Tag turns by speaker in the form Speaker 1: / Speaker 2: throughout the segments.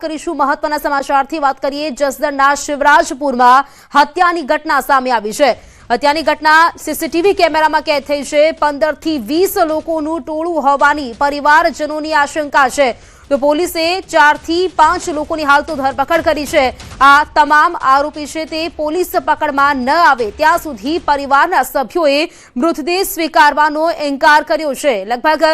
Speaker 1: કરીશું મહત્વના સમાચારથી વાત કરીએ જસદણના શિવરાજપુરમાં હત્યાની ઘટના સામે આવી છે। હત્યાની ઘટના સીસીટીવી કેમેરામાં કેદ થઈ છે। 15 થી 20 લોકોનું ટોળું હોવાની પરિવારજનોની આશંકા છે। તો પોલીસે 4 થી 5 લોકોની હાલ તો ધરપકડ કરી છે। આ તમામ આરોપી છે તે પોલીસ પકડમાં ન આવે ત્યાં સુધી પરિવારના સભ્યોએ મૃતદેહ સ્વીકારવાનો ઇનકાર કર્યો છે। લગભગ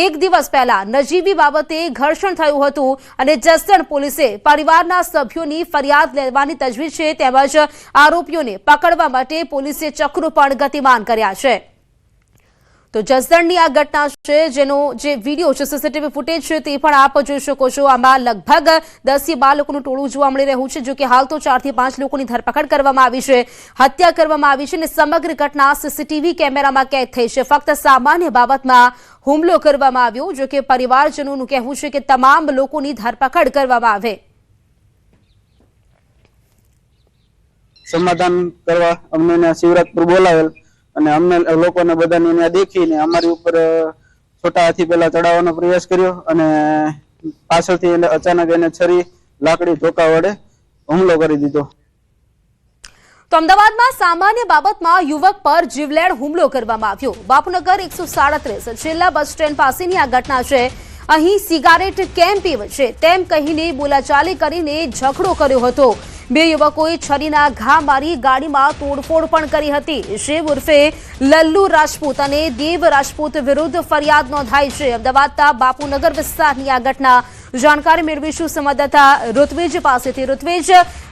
Speaker 1: એક દિવસ પહેલા નજીવી બાબતે ઘર્ષણ થયું હતું અને જસદણ પોલીસે પરિવારના સભ્યોની ફરિયાદ લેવાની તજવીજ છે તેમજ આરોપીઓને પકડવા માટે પોલીસે ચક્રો પણ ગતિમાન કર્યા છે। તો જસદણની આ ઘટના છે જેનો જે વિડીયો છે સીસીટીવી ફૂટેજ છે તે પણ આપ જોઈ શકો છો। આમાં લગભગ 10 થી 12 લોકોનું ટોળું જોવા મળી રહ્યું છે। જો કે હાલ તો 4 થી 5 લોકોની ધરપકડ કરવામાં આવી છે, હત્યા કરવામાં આવી છે અને સમગ્ર ઘટના સીસીટીવી કેમેરામાં કેદ થઈ છે। ફક્ત સામાન્ય બાબતમાં હુમલો કરવામાં આવ્યો। જો કે પરિવારજનોનું કહેવું છે કે તમામ લોકોની ધરપકડ કરવામાં આવે।
Speaker 2: સમાધાન કરવા અમને શિવરાજપુર બોલાવેલ અને અમને લોકોને બધાને ત્યાં દેખીને અમારી ઉપર છોટા હાથી પેલા ચડાવવાનો પ્રયાસ કર્યો અને પાછળથી એને અચાનક એને છરી લાકડી ધોકા વડે હુમલો કરી દીધો।
Speaker 1: તો અમદાવાદમાં સામાન્ય બાબતમાં યુવક પર જીવલેણ હુમલો કરવામાં આવ્યો। બાપુનગર 137 છેલ્લા બસ સ્ટેન્ડ પાસેની આ ઘટના છે। અહીં સિગારેટ કેમ પીવે છે તેમ કહીને બોલાચાલી કરીને ઝઘડો કર્યો હતો। બે યુવકોએ છરીના ઘા મારી ગાડીમાં તોડફોડ પણ કરી હતી। શિવ ઉર્ફે લલ્લુ રાજપૂત અને દેવ રાજપૂત વિરુદ્ધ ફરિયાદ નોંધાઈ છે। અમદાવાદના બાપુનગર વિસ્તારની આ ઘટના જાણકારી મેળવીશું સંવાદદાતા ઋત્વિજ પાસેથી। ઋત્વિજ,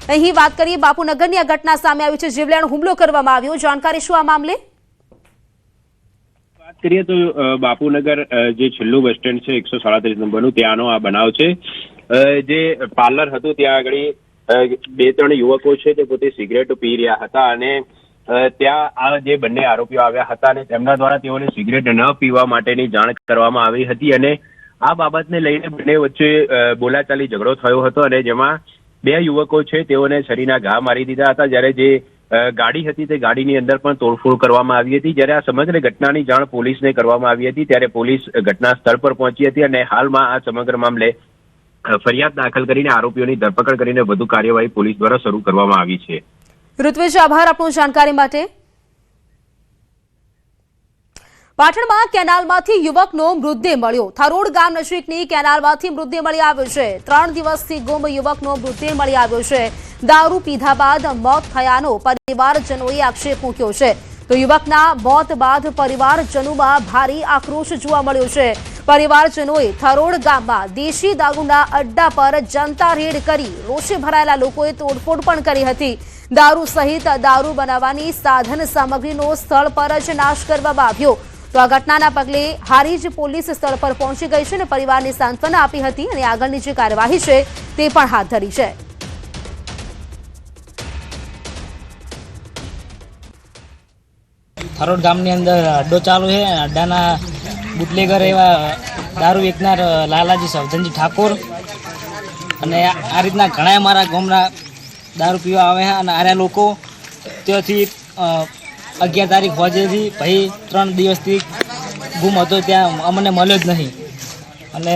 Speaker 1: અહીં વાત કરીએ બાપુનગરની આ ઘટના સામે આવી છે, જીવલેણ હુમલો કરવામાં આવ્યો, જાણકારી શું આ મામલે?
Speaker 3: વાત કરીએ તો બાપુનગર જે છેલ્લું બસ સ્ટેન્ડ છે 137 નંબરનું ત્યાંનો આ બનાવ છે। જે પાર્લર હતું ત્યાં આગળ 2-3 યુવકો છે તે પોતે સિગરેટ પી રહ્યા હતા અને ત્યાં આ જે બંને આરોપીઓ આવ્યા હતા અને તેમના દ્વારા તેઓને સિગરેટ ન પીવા માટેની જાણ કરવામાં આવી હતી અને આ બાબતને લઈને બંને વચ્ચે બોલાચાલી ઝઘડો થયો હતો અને જેમાં 2 યુવકો છે તેઓને છરીના ઘા મારી દીધા હતા। જ્યારે જે ગાડી હતી તે ગાડીની અંદર પણ તોડફોડ કરવામાં આવી હતી। જ્યારે આ સમગ્ર ઘટનાની જાણ પોલીસને કરવામાં આવી હતી ત્યારે પોલીસ ઘટના સ્થળ પર પહોંચી હતી અને હાલમાં આ સમગ્ર મામલે ફરિયાદ દાખલ કરીને આરોપીઓની ધરપકડ કરીને વધુ કાર્યવાહી પોલીસ દ્વારા શરૂ કરવામાં આવી છે।
Speaker 1: ઋત્વિજ, આભાર આપની જાણકારી માટે। પાટણમાં કેનાલમાંથી યુવકનો મૃતદેહ મળ્યો। થરોડ ગામ નજીકની કેનાલમાંથી મૃતદેહ મળી આવ્યો છે। 3 દિવસથી ગુમ યુવકનો મૃતદેહ મળી આવ્યો છે। દારૂ પીધા બાદ મોત થયાનો પરિવારજનોએ આક્ષેપ મૂક્યો છે। તો યુવકના મોત બાદ પરિવારજનોમાં ભારે આક્રોશ જોવા મળ્યો છે। પરિવારજનોએ થરોડ ગામમાં દેશી દારૂના અડ્ડા પર જનતા રેડ કરી રોષે ભરાયેલા લોકોએ તોડફોડ પણ કરી હતી। દારૂ સહિત દારૂ બનાવવાની સાધન સામગ્રીનો સ્થળ પર જ નાશ કરવામાં આવ્યો। તો આ ઘટનાના પગલે હારીજ પોલીસ સ્થળ પર પહોંચી ગઈ છે અને પરિવારને સાંત્વના આપી હતી અને આગળની જે કાર્યવાહી છે તે પણ હાથ ધરી છે।
Speaker 4: થરોડ ગામની અંદર અડ્ડો ચાલુ છે। અડ્ડાના બુટલેગર એવા દારૂ વેચનાર લાલાજી સવજનજી ઠાકોર અને આ રીતના ઘણા અમારા ગામના દારૂ પીવા આવે છે અને આર્યા લોકો ત્યાંથી 11 તારીખ હોજેથી ભાઈ 3 દિવસથી ગુમ હતો, ત્યાં અમને મળ્યો જ નહીં અને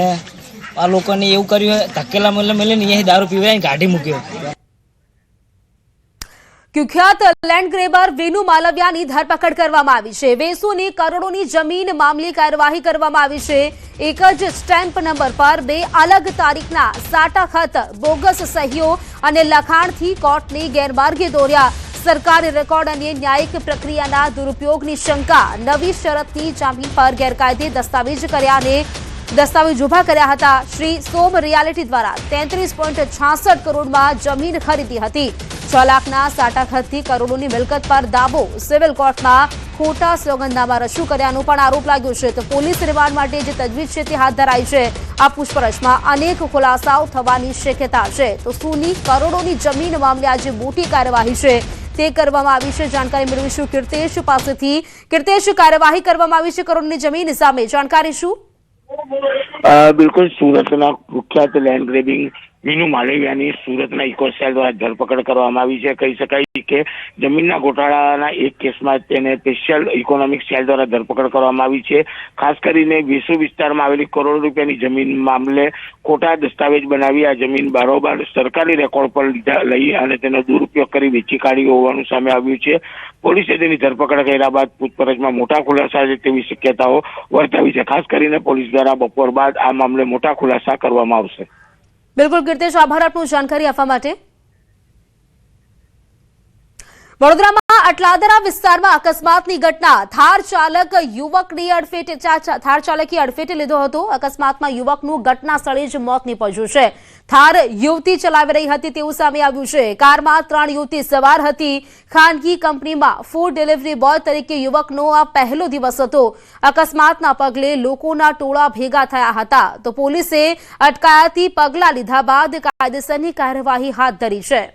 Speaker 4: આ લોકોને એવું કર્યું ધકેલા મળીને અહીંયાથી દારૂ પીવાય કાઢી મૂક્યો।
Speaker 1: કુખ્યાત લેન્ડ ગ્રેબર વેનુ માલવિયાની ધરપકડ કરવામાં આવી છે। વેસુની કરોડોની જમીન મામલે કાર્યવાહી કરવામાં આવી છે। એક જ સ્ટેમ્પ નંબર પર 2 અલગ તારીખના સાટા ખત, બોગસ સહીઓ અને લખાણથી કોર્ટને ગેરમાર્ગે દોર્યા। સરકારી રેકોર્ડ અને ન્યાયિક પ્રક્રિયાના દુરુપયોગની શંકા। નવી શરતની જામીન પર ગેરકાયદે દસ્તાવેજ ઉભા કર્યા હતા। શ્રી સોમ રિયાલિટી દ્વારા 33.66 કરોડમાં જમીન ખરીદી હતી। 6 લાખના સાટા ખતથી કરોડોની મિલકત પર દાવો। સિવિલ કોર્ટમાં ખોટા સોગંદનામા રજૂ કર્યાનો પણ આરોપ લાગ્યો છે। તો પોલીસ રિમાન્ડ માટે જે તજવીજ છે તે હાથ ધરાઈ છે। આ પૂછપરછમાં અનેક ખુલાસાઓ થવાની શક્યતા છે। તો સોની કરોડોની જમીન મામલે આજે મોટી કાર્યવાહી છે તે કરવામાં આવી છે। જાણકારી મેળવીશું કીર્તેશ પાસેથી। કીર્તેશ, કાર્યવાહી કરવામાં આવી છે કરોડોની જમીન સામે, જાણકારી શું?
Speaker 5: બિલકુલ, સુરતના કુખ્યાત લેન્ડ ગ્રેબિંગ મીનુ માલવિયાની સુરતના ઇકોસેલ દ્વારા ધરપકડ કરવામાં આવી છે. કહી શકાય કે જમીનના ગોટાળાના એક કેસમાં તેને સ્પેશિયલ ઇકોનોમિક સેલ દ્વારા ધરપકડ કરવામાં આવી છે. ખાસ કરીને વેસુ વિસ્તારમાં આવેલી કરોડો રૂપિયાની જમીન મામલે ખોટા દસ્તાવેજ બનાવી આ જમીન બારોબાર સરકારી રેકોર્ડ પર લઈ અને તેનો દુરુપયોગ કરી વેચી કાઢી હોવાનું સામે આવ્યું છે. પોલીસે તેની ધરપકડ કર્યા બાદ પૂછપરછમાં મોટા ખુલાસા છે તેવી શક્યતાઓ વર્તાવી છે. ખાસ કરીને પોલીસ દ્વારા બપોર બાદ આ મામલે મોટા ખુલાસા કરવામાં આવશે.
Speaker 1: બિલકુલ કીર્તેશ, આભાર આપનું જાણકારી આપવા માટે. વડોદરામાં અટલાદરા વિસ્તારમાં અકસ્માતની ઘટના. થાર ચાલકે અડફેટે લીધો હતો. અકસ્માતમાં યુવકનું ઘટના સ્થળે જ મોત નીપજ્યું છે. થાર યુવતી ચલાવી રહી હતી તેવું સામે આવ્યું છે. કારમાં 3 યુવતી સવાર હતી. ખાનગી કંપનીમાં ફૂડ ડિલિવરી બોય તરીકે યુવકનો આ પહેલો દિવસ હતો. અકસ્માતના પગલે લોકોના ટોળા ભેગા થયા હતા. તો પોલીસે અટકાયતી પગલાં લીધા બાદ કાયદેસરની કાર્યવાહી હાથ ધરી છે.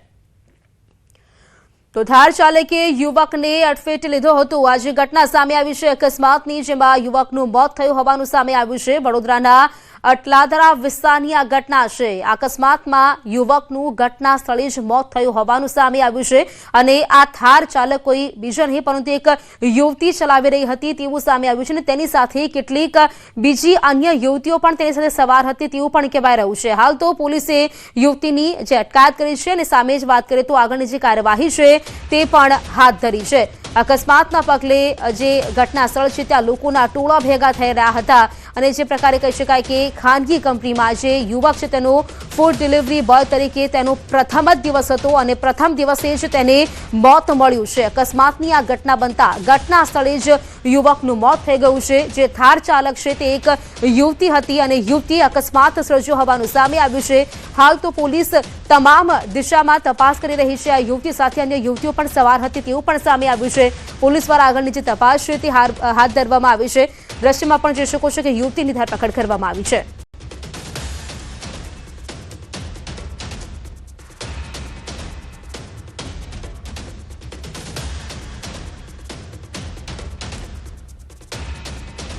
Speaker 1: તો થાર ચાલકે યુવકને અડફેટે લીધો હતો. આજે ઘટના સામે આવી છે અકસ્માતની, જેમાં યુવકનું મોત થયું હોવાનું સામે આવ્યું છે. વડોદરાના અટલાદરા વિસ્તારની આ ઘટના છે. અકસ્માતમાં યુવકનું ઘટના સ્થળે જ મોત થયું હોવાનું સામે આવ્યું છે. અને આ થાર ચાલક કોઈ બીજો નહીં પરંતુ એક યુવતી ચલાવી રહી હતી તેવું સામે આવ્યું છે. અને તેની સાથે કેટલીક બીજી અન્ય યુવતીઓ પણ તેની સાથે સવાર હતી તેવું પણ કહેવાય રહ્યું છે. હાલ તો પોલીસે યુવતીની જે અટકાયત કરી છે અને સામે જ વાત કરીએ તો આગળની જે કાર્યવાહી છે તે પણ હાથ ધરી છે. અકસ્માતના પગલે જે ઘટના સ્થળ છે ત્યાં લોકોના ટોળા ભેગા થઈ રહ્યા હતા. અને જે પ્રકારે કહી શકાય કે ખાનગી કંપનીમાં જે યુવક છે તેનો ફૂડ ડિલિવરી બોય તરીકે તેનો પ્રથમ જ દિવસ હતો અને પ્રથમ દિવસે જ તેને મોત મળ્યું છે. અકસ્માતની આ ઘટના બનતા ઘટના સ્થળે જ યુવકનું મોત થઈ ગયું છે. જે થાર ચાલક છે તે એક યુવતી હતી અને યુવતીએ અકસ્માત સર્જ્યો હોવાનું સામે આવ્યું છે. હાલ તો પોલીસ તમામ દિશામાં તપાસ કરી રહી છે. આ યુવતી સાથે અન્ય યુવતીઓ પણ સવાર હતી તેવું પણ સામે આવ્યું છે. પોલીસ દ્વારા આગળની જે તપાસ છે તે હાથ ધરવામાં આવી છે. દ્રશ્યમાં પણ જોઈ શકો છો કે યુવતીની ધરપકડ કરવામાં આવી છે.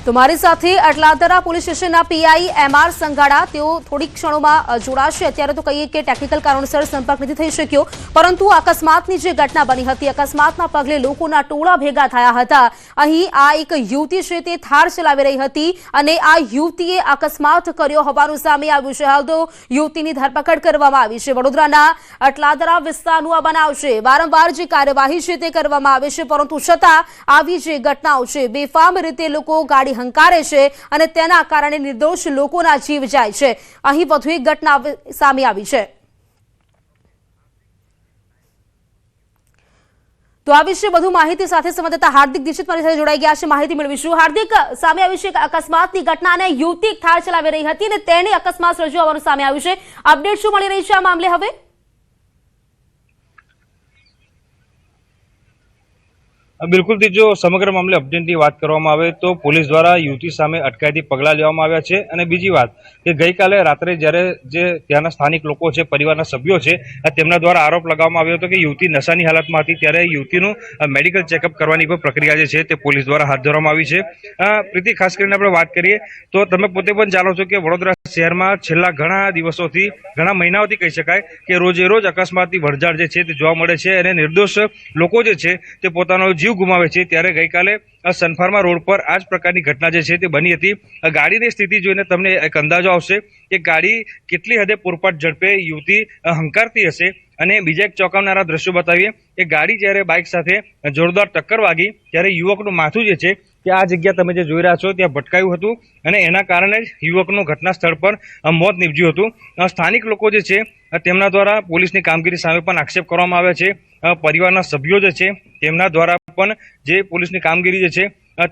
Speaker 1: તો મારી સાથે અટલાદરા પોલીસ સ્ટેશનના પીઆઈ MR સંઘાડા તેઓ થોડીક ક્ષણોમાં જોડાશે. અત્યારે તો કહીએ કે ટેકનિકલ કારણોસર સંપર્ક નથી થઈ શક્યો, પરંતુ અકસ્માતની જે ઘટના બની હતી અકસ્માતના પગલે લોકોના ટોળા ભેગા થયા હતા. અહીં આ એક યુવતી છે તે થાર ચલાવી રહી હતી અને આ યુવતીએ અકસ્માત કર્યો હોવાનું સામે આવ્યું છે. હાલ તો યુવતીની ધરપકડ કરવામાં આવી છે. વડોદરાના અટલાદરા વિસ્તારનું આ બનાવ છે. વારંવાર જે કાર્યવાહી છે તે કરવામાં આવે છે, પરંતુ છતાં આવી જે ઘટનાઓ છે બેફામ રીતે લોકો ગાડી હંકારે છે અને તેના કારણે નિર્દોષ લોકોના જીવ જાય છે. અહીં વધુ એક ઘટના સામે આવી છે. તો આ વિશે વધુ માહિતી સાથે સંવાદદાતા હાર્દિક દીક્ષિત મારી સાથે જોડાઈ ગયા છે. માહિતી મેળવીશું. હાર્દિક, સામે આવ્યું છે કે અકસ્માતની ઘટના અને યુવતી થાર ચલાવી રહી હતી અને તેને અકસ્માત સર્જ્યો હોવાનું સામે આવ્યું છે. અપડેટ શું મળી રહી છે આ મામલે હવે?
Speaker 6: બિલકુલ, જો સમગ્ર મામલે અપડેટની વાત કરવામાં આવે તો પોલીસ દ્વારા યુવતી સામે અટકાયતી પગલાં લેવામાં આવ્યા છે. અને બીજી વાત કે ગઈકાલે રાત્રે જ્યારે જે ત્યાંના સ્થાનિક લોકો છે, પરિવારના સભ્યો છે, તેમના દ્વારા આરોપ લગાવવામાં આવ્યો હતો કે યુવતી નશાની હાલતમાં હતી, ત્યારે યુવતીનું મેડિકલ ચેકઅપ કરવાની પણ પ્રક્રિયા જે છે તે પોલીસ દ્વારા હાથ ધરવામાં આવી છે. પ્રીતિ, ખાસ કરીને આપણે વાત કરીએ તો તમે પોતે પણ જાણો છો કે વડોદરા શહેરમાં છેલ્લા ઘણા દિવસોથી, ઘણા મહિનાઓથી કહી શકાય કે રોજે રોજ અકસ્માતની ભરજાળ જે છે તે જોવા મળે છે અને નિર્દોષ લોકો જે છે તે પોતાનો જીવ ગુમાવે છે. ત્યારે ગઈકાલે સનફાર્મા રોડ પર આ જ પ્રકારની ઘટના જે છે તે બની હતી. ગાડીની સ્થિતિ જોઈને તમને એક અંદાજો આવશે કે ગાડી કેટલી હદે પૂરપાટ ઝડપે યુવતી હંકારતી હશે. અને બીજા એક ચોંકાવનારા દ્રશ્યો બતાવીએ કે ગાડી જ્યારે બાઇક સાથે જોરદાર ટક્કર વાગી ત્યારે યુવકનું માથું જે છે કે આ જગ્યા તમે જે જોઈ રહ્યા છો ત્યાં ભટકાયું હતું અને એના કારણે જ યુવકનું ઘટના સ્થળ પર મોત નીપજ્યું હતું. સ્થાનિક લોકો જે છે તેમના દ્વારા પોલીસની કામગીરી સામે પણ આક્ષેપ કરવામાં આવ્યા છે. પરિવારના સભ્યો જે છે તેમના દ્વારા પણ જે પોલીસની કામગીરી જે છે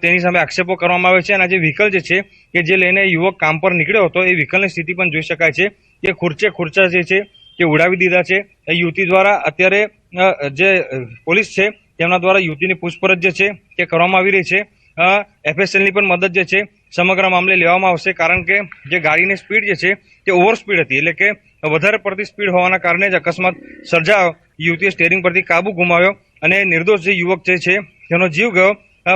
Speaker 6: તેની સામે આક્ષેપો કરવામાં આવે છે. અને જે વ્હીકલ જે છે કે જે લઈને યુવક કામ પર નીકળ્યો હતો એ વ્હીકલની સ્થિતિ પણ જોઈ શકાય છે કે ખુરચા જે છે તે ઉડાવી દીધા છે. યુવતી દ્વારા અત્યારે જે પોલીસ છે તેમના દ્વારા યુવતીની પૂછપરછ જે છે તે કરવામાં આવી રહી છે. FSLની પણ મદદ જે છે સમગ્ર મામલે લેવામાં આવશે, કારણ કે જે ગાડીની સ્પીડ જે છે તે ઓવર સ્પીડ હતી, એટલે કે વધારે પડતી સ્પીડ હોવાના કારણે જ અકસ્માત સર્જાયો. યુવતીએ સ્ટીયરિંગ પરથી કાબુ ગુમાવ્યો અને નિર્દોષ જે યુવક જે છે તેનો જીવ ગયો.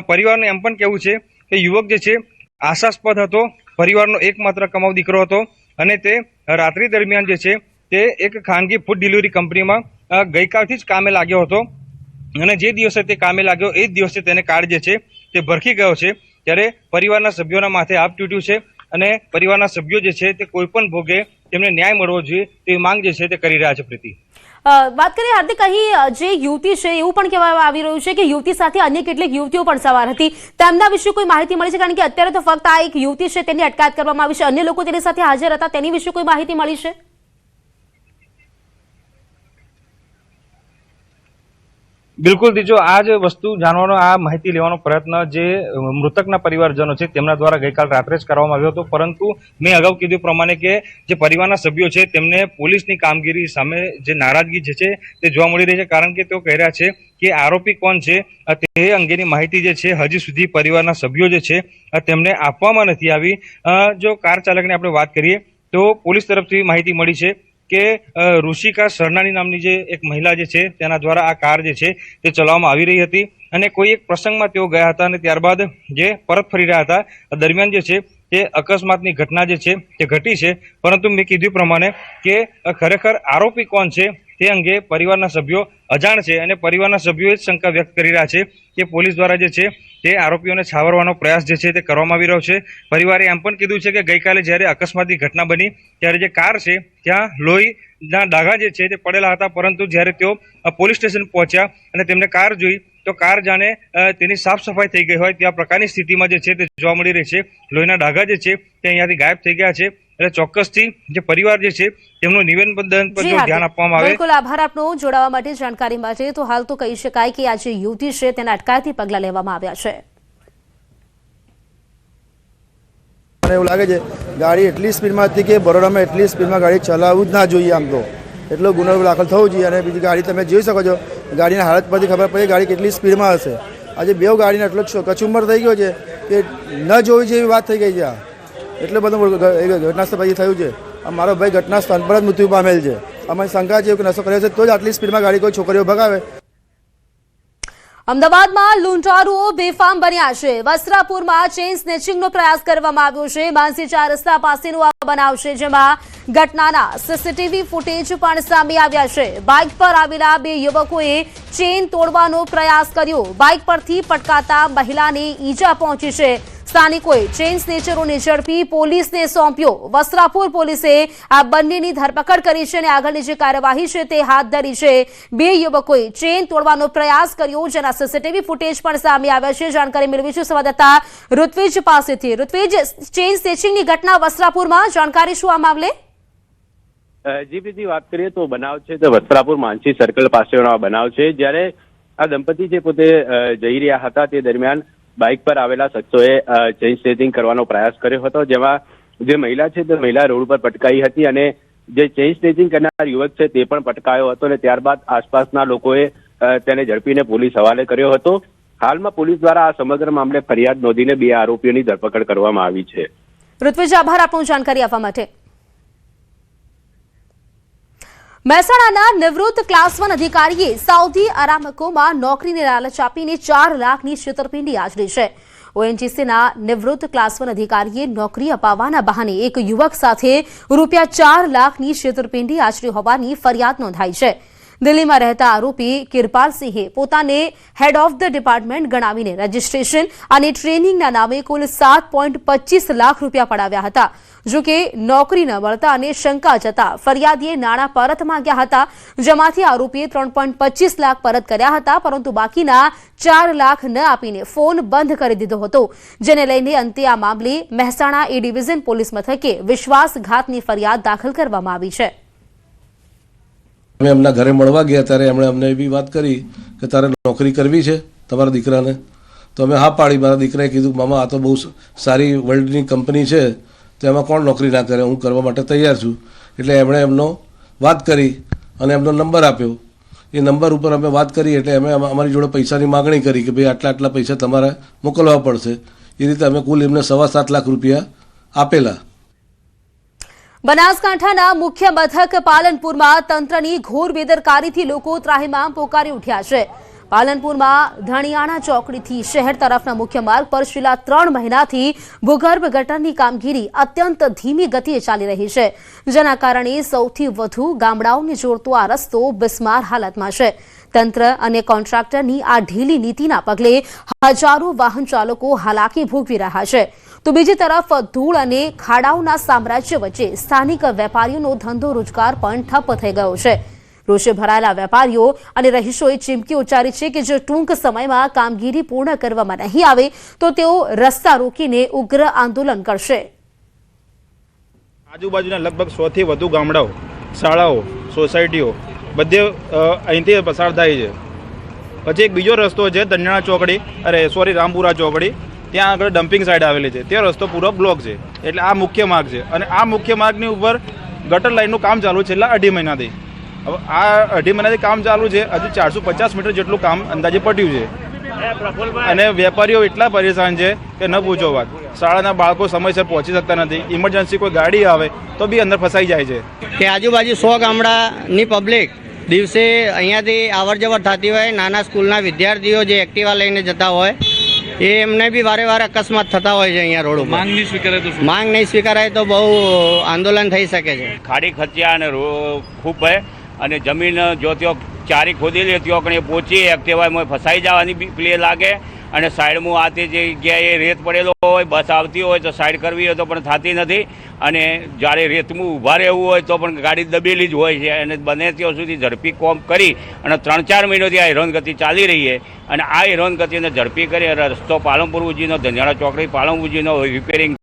Speaker 6: પરિવારને એમ પણ કહેવું છે કે યુવક જે છે આશાસ્પદ હતો, પરિવારનો એકમાત્ર કમાવ દીકરો હતો અને તે રાત્રિ દરમિયાન જે છે તે એક ખાનગી ફૂડ ડિલિવરી કંપનીમાં ગઈકાલથી જ કામે લાગ્યો હતો અને જે દિવસે તે કામે લાગ્યો એ જ દિવસે તેને કાર્ડ જે છે તે ભરખી ગયો છે। ત્યારે પરિવારના સભ્યોના માથે આપ તૂટ્યું છે અને પરિવારના સભ્યો જે છે તે કોઈ પણ ભોગે તેમને ન્યાય મળવો જોઈએ તેવી માંગ જે છે તે કરી રહ્યા છે। પ્રીતિ,
Speaker 1: વાત કરીએ હાર્દિક, અહીં જે યુવતી છે એવું પણ કહેવામાં આવી રહ્યું છે કે યુવતી સાથે અન્ય કેટલીક યુવતીઓ પણ સવાર હતી, તેમના વિશે કોઈ માહિતી મળી છે? કારણ કે અત્યારે તો ફક્ત આ એક યુવતી છે તેની અટકાયત કરવામાં આવી છે, અન્ય લોકો તેની સાથે હાજર હતા તેની વિશે કોઈ માહિતી મળી છે?
Speaker 6: બિલકુલ દીજો, આ જ વસ્તુ જાણવાનો, આ માહિતી લેવાનો પ્રયત્ન જે મૃતકના પરિવારજનો છે તેમના દ્વારા ગઈકાલ રાત્રે જ કરવામાં આવ્યો હતો, પરંતુ મેં અગાઉ કીધું પ્રમાણે કે જે પરિવારના સભ્યો છે તેમને પોલીસની કામગીરી સામે જે નારાજગી જે છે તે જોવા મળી રહી છે, કારણ કે તેઓ કહી રહ્યા છે કે આરોપી કોણ છે તે અંગેની માહિતી જે છે હજી સુધી પરિવારના સભ્યો જે છે તેમને આપવામાં નથી આવી। જો કાર ચાલકની આપણે વાત કરીએ તો પોલીસ તરફથી માહિતી મળી છે કે ઋષિકા સરનાની નામની જે એક મહિલા જે છે તેના દ્વારા આ કાર જે છે તે ચલાવવામાં આવી રહી હતી અને કોઈ એક પ્રસંગમાં તેઓ ગયા હતા અને ત્યારબાદ જે પરત ફરી રહ્યા હતા દરમિયાન જે છે તે અકસ્માતની ઘટના જે છે તે ઘટી છે। પરંતુ મેં કીધું પ્રમાણે કે ખરેખર આરોપી કોણ છે તે અંગે પરિવારના સભ્યો અજાણ છે અને પરિવારના સભ્યોએ જ શંકા વ્યક્ત કરી રહ્યા છે કે પોલીસ દ્વારા જે છે તે આરોપીઓને છાવરવાનો પ્રયાસ જે છે તે કરવામાં આવી રહ્યો છે। પરિવારે એમ પણ કીધું છે કે ગઈકાલે જ્યારે અકસ્માતની ઘટના બની ત્યારે જે કાર છે ત્યાં લોહીના ડાઘા જે છે તે પડેલા હતા, પરંતુ જ્યારે તેઓ પોલીસ સ્ટેશન પહોંચ્યા અને તેમને કાર જોઈ તો કાર જાણે તેની સાફ સફાઈ થઈ ગઈ હોય ત્યાં પ્રકારની સ્થિતિમાં જે છે તે જોવા મળી રહી છે। લોહીના ડાઘા જે છે તે અહીંયાથી ગાયબ થઈ ગયા છે। એટલે ચોક્કસથી જે પરિવાર જે છે તેમનું નિવેદન પર જો ધ્યાન આપવામાં આવે।
Speaker 1: બિલકુલ, આભાર આપનો જોડાવા માટે, જાણકારી માટે। તો હાલ તો કહી શકાય કે આ જે યુવતી છે તેના અટકાયતી પગલાં લેવામાં આવ્યા છે।
Speaker 7: મને એવું લાગે છે ગાડી એટલી સ્પીડમાં હતી કે બરોડામાં એટલી સ્પીડમાં ગાડી ચલાવવું જ ના જોઈએ, આમ તો એટલો ગુનો દાખલ થવો જોઈએ। અને બીજી ગાડી તમે જોઈ શકો છો ગાડીના હાલત પરથી ખબર પડે ગાડી કેટલી સ્પીડમાં હશે। આજે બે ગાડીને એટલો કચુંબર થઈ ગયો છે કે ન જોવી જેવી વાત થઈ ગઈ છે। એટલે બધું ઘટના સ્થળ પછી થયું છે। મારો ભાઈ ઘટના સ્થળ પર જ મૃત્યુ પામેલ છે। અમારી શંકા છે કે નશો કર્યો છે તો જ આટલી સ્પીડમાં ગાડી કોઈ છોકરીઓ ભગાવે।
Speaker 1: અમદાવાદમાં લૂંટારુઓ બેફામ બન્યા છે। વસ્ત્રાપુરમાં ચેઇન સ્નેચિંગનો પ્રયાસ કરવામાં આવ્યો છે। માનસી 4 રસ્તા પાસેનો આ બનાવ છે, જેમાં ઘટનાના સીસીટીવી ફૂટેજ પણ સામે આવ્યા છે। બાઇક પર આવેલા બે યુવકોએ ચેઇન તોડવાનો પ્રયાસ કર્યો। બાઇક પરથી પટકાતા મહિલાને ઈજા પહોંચી છે। સ્થાનિકોએ ચેઇન સ્નેચરોને ઝડપી પોલીસને સોંપ્યો। વસ્ત્રાપુર પોલીસે આ બંનેની ધરપકડ કરી છે અને આગળની જે કાર્યવાહી છે તે હાથ ધરી છે। બે યુવકોએ ચેઇન તોડવાનો પ્રયાસ કર્યો, જેના સીસીટીવી ફૂટેજ પણ સામે આવ્યા છે। જાણકારી મેળવી છે સંવાદદાતા ઋત્વિજ પાસેથી। ઋત્વિજ, ચેઇન સ્નેચિંગની ઘટના વસ્ત્રાપુરમાં, જાણકારી શું આ મામલે?
Speaker 3: જી પ્રીતિ, વાત કરીએ તો બનાવ છે તો વસ્ત્રાપુર માનસી સર્કલ પાસેનો આ બનાવ છે, જ્યારે આ દંપતી જે પોતે જઈ રહ્યા હતા તે દરમિયાન બાઇક પર આવેલા શખ્સોએ ચેઇન સ્નેચિંગ કરવાનો પ્રયાસ કર્યો હતો, જેમાં જે મહિલા છે તે મહિલા રોડ પર પટકાઈ હતી અને જે ચેઇન સ્નેચિંગ કરનાર યુવક છે તે પણ પટકાયો હતો અને ત્યારબાદ આસપાસના લોકોએ તેને ઝડપીને પોલીસ હવાલે કર્યો હતો। હાલમાં પોલીસ દ્વારા આ સમગ્ર મામલે ફરિયાદ નોંધીને બે આરોપીઓની ધરપકડ કરવામાં આવી છે।
Speaker 1: ઋત્વિજ, આભાર આપનો જાણકારી આપવા માટે। મહેસાણાના નિવૃત્ત ક્લાસ 1 અધિકારીએ સાઉદી અરામકોમાં નોકરીની લાલચ આપીને 4 લાખની છેતરપિંડી આચરી છે। ઓએનજીસીના નિવૃત્ત ક્લાસ 1 અધિકારીએ નોકરી અપાવવાના બહાને એક યુવક સાથે રૂપિયા 4 લાખની છેતરપિંડી આચરી હોવાની ફરિયાદ નોંધાઈ છે। દિલ્હીમાં રહેતા આરોપી કિરપાલસિંહે પોતાને હેડ ઓફ ધ ડિપાર્ટમેન્ટ ગણાવીને રજીસ્ટ્રેશન અને ટ્રેનિંગના નામે કુલ 7.25 લાખ રૂપિયા પડાવ્યા હતા। જોકે નોકરી ન મળતા અને શંકા જતા ફરિયાદીએ નાણાં પરત માંગ્યા હતા, જેમાંથી આરોપીએ 3.25 લાખ પરત કર્યા હતા, પરંતુ બાકીના 4 લાખ ન આપીને ફોન બંધ કરી દીધો હતો, જેને લઈને અંતે આ મામલે મહેસાણા એ ડિવિઝન પોલીસ મથકે વિશ્વાસઘાતની ફરિયાદ દાખલ કરવામાં આવી છે।
Speaker 8: અમે એમના ઘરે મળવા ગયા ત્યારે એમણે અમને એવી વાત કરી કે તારે નોકરી કરવી છે તમારા દીકરાને? તો અમે હા પાડી। મારા દીકરાએ કીધું મામા આ તો બહુ સારી વર્લ્ડની કંપની છે, તો એમાં કોણ નોકરી ના કરે, હું કરવા માટે તૈયાર છું। એટલે એમણે એમનો વાત કરી અને એમનો નંબર આપ્યો। એ નંબર ઉપર અમે વાત કરી એટલે અમે અમારી જોડે પૈસાની માગણી કરી કે ભાઈ આટલા આટલા પૈસા તમારે મોકલવા પડશે। એ રીતે અમે કુલ એમને 7.25 લાખ રૂપિયા આપેલા।
Speaker 1: બનાસકાંઠાના મુખ્ય મથક પાલનપુરમાં તંત્રની ઘોર બેદરકારીથી લોકો ત્રાહિમામ પોકારી ઉઠ્યા છે। પાલનપુરમાં ધણિયાણા ચોકડીથી શહેર તરફના મુખ્ય માર્ગ પર છેલ્લા 3 મહિનાથી ભૂગર્ભ ગટરની કામગીરી અત્યંત ધીમી ગતિએ ચાલી રહી છે, જેના કારણે સૌથી વધુ ગામડાઓને જોડતો આ રસ્તો બિસ્માર હાલતમાં છે. તંત્ર અને કોન્ટ્રાક્ટરની આ ઢીલી નીતિના પગલે હજારો વાહન ચાલકો હાલાકી ભોગવી રહ્યા છે, તો બીજી તરફ ધૂળ અને ખાડાઓના સામ્રાજ્ય વચ્ચે સ્થાનિક વેપારીઓનો ધંધો રોજગાર પણ ઠપ થઈ ગયો છે. રોષે ભરાયેલા વેપારીઓ અને રહીશોએ ચીમકી ઉચ્ચારી છે કે જો ટૂંક સમયમાં કામગીરી પૂર્ણ કરવામાં નહીં આવે તો તેઓ રસ્તા રોકીને ઉગ્ર આંદોલન કરશે.
Speaker 9: આજુબાજુના લગભગ 100 થી વધુ ગામડાઓ, શાળાઓ, સોસાયટીઓ બધે અહીંથી પસાર થાય છે. પછી એક બીજો રસ્તો છે ધન્યાણા ચોકડી રામપુરા ચોકડી, ત્યાં આગળ ડમ્પિંગ સાઇડ આવેલી છે, તે રસ્તો પૂરો બ્લોક છે. એટલે આ મુખ્ય માર્ગ છે અને આ મુખ્ય માર્ગની ઉપર ગટર લાઇનનું કામ ચાલુ છે છેલ્લા 2.5 મહિનાથી. હવે આ 2.5 મહિનાથી કામ ચાલુ છે, હજુ 450 મીટર જેટલું કામ અંદાજે પટ્યું છે અને વેપારીઓ એટલા પરેશાન છે કે ન પૂછો વાત. શાળાના બાળકો સમયસર પહોંચી શકતા નથી, ઇમરજન્સી કોઈ ગાડી આવે તો બી અંદર ફસાઈ જાય છે.
Speaker 10: કે આજુબાજુ 100 ગામડાની પબ્લિક દિવસે અહીંયાથી આવર જવર થતી હોય, નાના સ્કૂલના વિદ્યાર્થીઓ જે એક્ટિવા લઈને જતા હોય એ એમને બી વારે વારે અકસ્માત થતા હોય છે અહીંયા રોડ ઉપર. માંગ નહીં સ્વીકારાય તો બહુ આંદોલન થઈ શકે છે.
Speaker 11: ખાડી ખચ્યા અને ખૂબ હોય અને જમીન જો ત્યો ચારી ખોદી લે ત્યો કણે પહોંચી એક્ટિવામાં ફસાઈ જવાની પ્લે લાગે અને સાઈડમાં આ તે જગ્યાએ રેત પડેલો હોય, બસ આવતી હોય તો સાઈડ કરવી હોય તો પણ થતી નથી અને જ્યારે રેતમાં ઊભા રહેવું હોય તો પણ ગાડી દબેલી જ હોય છે અને બને ત્યાં સુધી ઝડપી કોમ કરી અને 3-4 મહિનાથી આ હેરાનગતિ ચાલી રહી છે અને આ હેરાનગતિને ઝડપી કરી રસ્તો પાલનપુર ઉજીનો ધન્યાણા ચોકડી પાલનપુર ઉજીનો રિપેરિંગ